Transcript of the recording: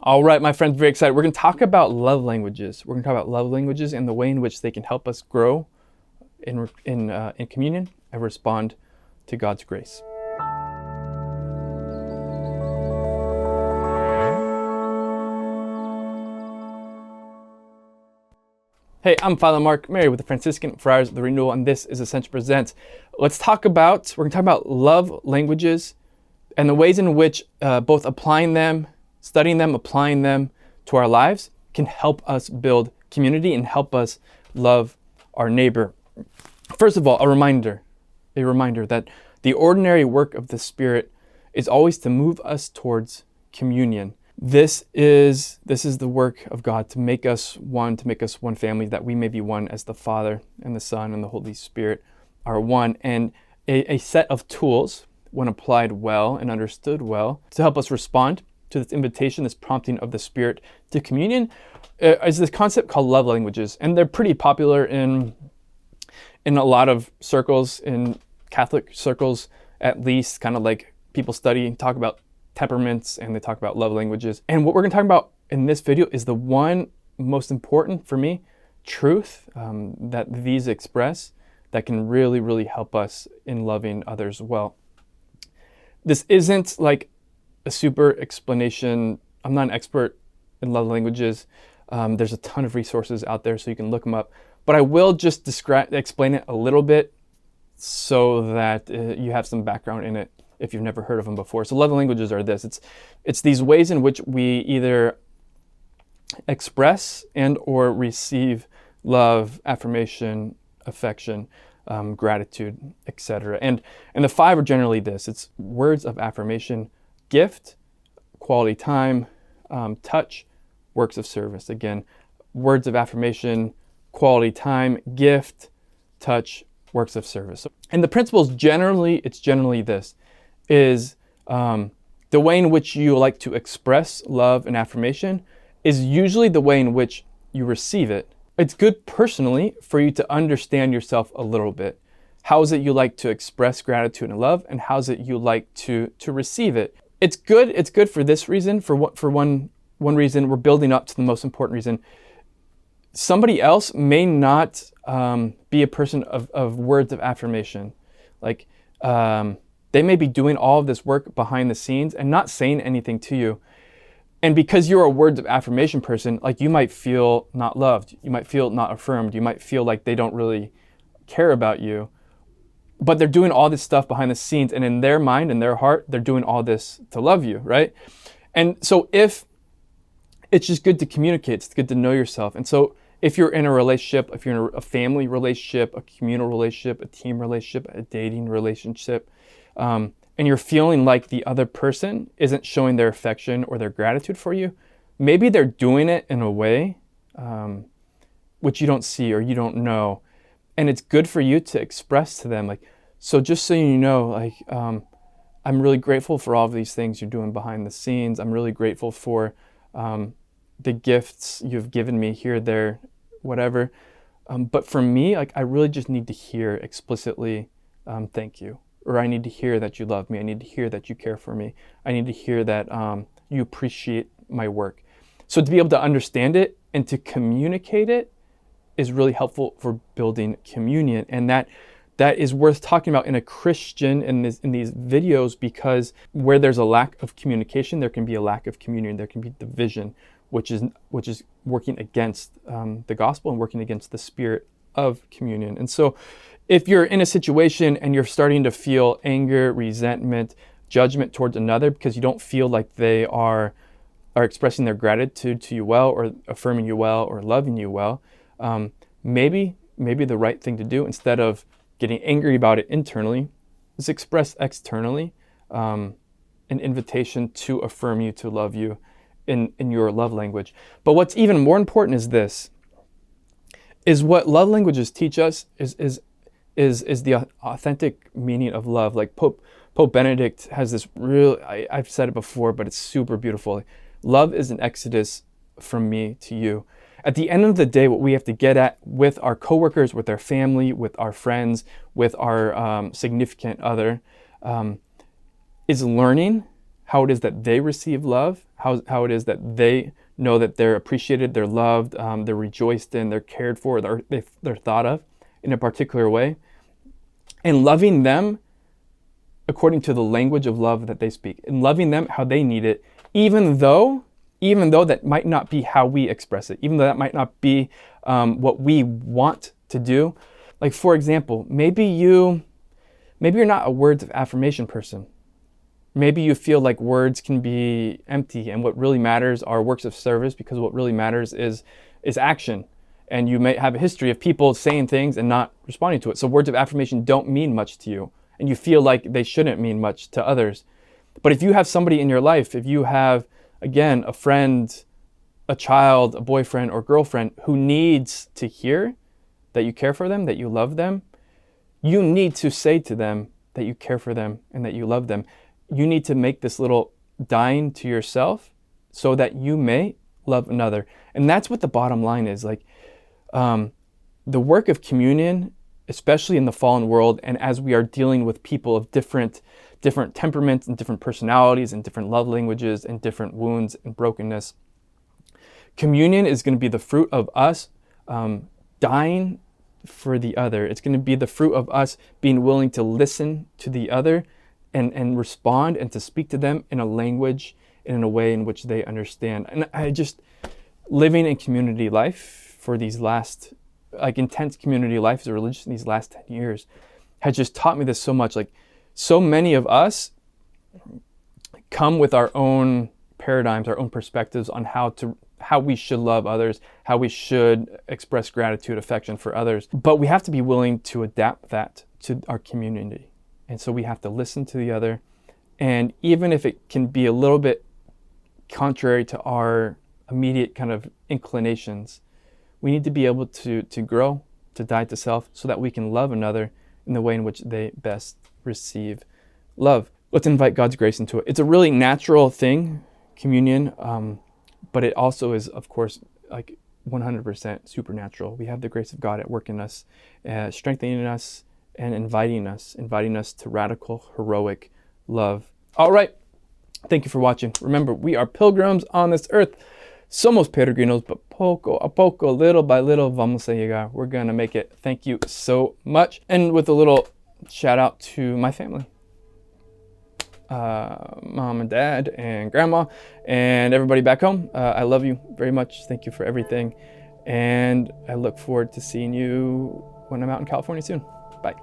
All right, my friends, very excited. We're going to talk about love languages. We're going to talk about love languages and the way in which they can help us grow in communion and respond to God's grace. Hey, I'm Father Mark, married with the Franciscan Friars of the Renewal, and this is Ascension Presents. We're going to talk about love languages and the ways in which both applying them, studying them, applying them to our lives can help us build community and help us love our neighbor. First of all, a reminder that the ordinary work of the Spirit is always to move us towards communion. This is the work of God to make us one family, that we may be one as the Father and the Son and the Holy Spirit are one. And a set of tools, when applied well and understood well, to help us respond to this invitation, this prompting of the Spirit to communion, is this concept called love languages. And they're pretty popular in a lot of circles, in Catholic circles at least, kind of like people study and talk about temperaments, and they talk about love languages. And what we're going to talk about in this video is the one most important for me truth that these express that can really, really help us in loving others well. This isn't like a super explanation. I'm not an expert in love languages. There's a ton of resources out there, so you can look them up. But I will just explain it a little bit so that you have some background in it if you've never heard of them before. So love languages are this. It's these ways in which we either express and or receive love, affirmation, affection, gratitude, etc. And the five are generally this. It's words of affirmation, gift, quality time, touch, works of service. Again, words of affirmation, quality time, gift, touch, works of service. And the principle is generally this, is the way in which you like to express love and affirmation is usually the way in which you receive it. It's good personally for you to understand yourself a little bit. How is it you like to express gratitude and love, and how is it you like to receive it? It's good for this reason. For one reason, we're building up to the most important reason. Somebody else may not be a person of words of affirmation. Like they may be doing all of this work behind the scenes and not saying anything to you. And because you're a words of affirmation person, like you might feel not loved, you might feel not affirmed, you might feel like they don't really care about you. But they're doing all this stuff behind the scenes, and in their mind and their heart, they're doing all this to love you, right? And so if it's just good to communicate, it's good to know yourself. And so if you're in a relationship, if you're in a family relationship, a communal relationship, a team relationship, a dating relationship, and you're feeling like the other person isn't showing their affection or their gratitude for you, maybe they're doing it in a way which you don't see or you don't know. And it's good for you to express to them, like, so just so you know, like, I'm really grateful for all of these things you're doing behind the scenes. I'm really grateful for the gifts you've given me here, there, whatever. But for me, like, I really just need to hear explicitly, thank you. Or I need to hear that you love me. I need to hear that you care for me. I need to hear that you appreciate my work. So to be able to understand it and to communicate it is really helpful for building communion. And that is worth talking about in a Christian in these videos, because where there's a lack of communication, there can be a lack of communion. There can be division, which is working against the gospel and working against the spirit of communion. And so if you're in a situation and you're starting to feel anger, resentment, judgment towards another because you don't feel like they are expressing their gratitude to you well, or affirming you well, or loving you well, maybe the right thing to do, instead of getting angry about it internally, is express externally an invitation to affirm you, to love you in your love language. But what's even more important is this, is what love languages teach us is the authentic meaning of love. Like Pope Benedict has this I've said it before, but it's super beautiful. Love is an exodus from me to you. At the end of the day, what we have to get at with our coworkers, with our family, with our friends, with our significant other, is learning how it is that they receive love, how it is that they know that they're appreciated, they're loved, they're rejoiced in, they're cared for, they're thought of in a particular way, and loving them according to the language of love that they speak, and loving them how they need it, even though that might not be how we express it, even though that might not be what we want to do. Like, for example, maybe you're not a words of affirmation person. Maybe you feel like words can be empty, and what really matters are works of service, because what really matters is action. And you may have a history of people saying things and not responding to it. So words of affirmation don't mean much to you, and you feel like they shouldn't mean much to others. But if you have somebody in your life, if you have, again, a friend, a child, a boyfriend or girlfriend who needs to hear that you care for them, that you love them, you need to say to them that you care for them and that you love them. You need to make this little dying to yourself so that you may love another. And that's what the bottom line is. Like, the work of communion, especially in the fallen world, and as we are dealing with people of different temperaments and different personalities and different love languages and different wounds and brokenness, communion is going to be the fruit of us dying for the other. It's going to be the fruit of us being willing to listen to the other and respond and to speak to them in a language and in a way in which they understand. And I just, living in community life for these last, like, intense community life as a religious in these last 10 years has just taught me this so much. Like, so many of us come with our own paradigms, our own perspectives on how we should love others, how we should express gratitude, affection for others. But we have to be willing to adapt that to our community. And so we have to listen to the other. And even if it can be a little bit contrary to our immediate kind of inclinations, we need to be able to grow, to die to self, so that we can love another in the way in which they best receive love. Let's invite God's grace into it. It's a really natural thing, communion, but it also is, of course, like 100% supernatural. We have the grace of God at work in us, strengthening us and inviting us to radical, heroic love. All right. Thank you for watching. Remember, we are pilgrims on this earth. Somos peregrinos, but poco a poco, little by little, vamos a llegar. We're going to make it. Thank you so much. And with a little shout out to my family. Mom and dad and grandma and everybody back home. I love you very much. Thank you for everything. And I look forward to seeing you when I'm out in California soon. Bye.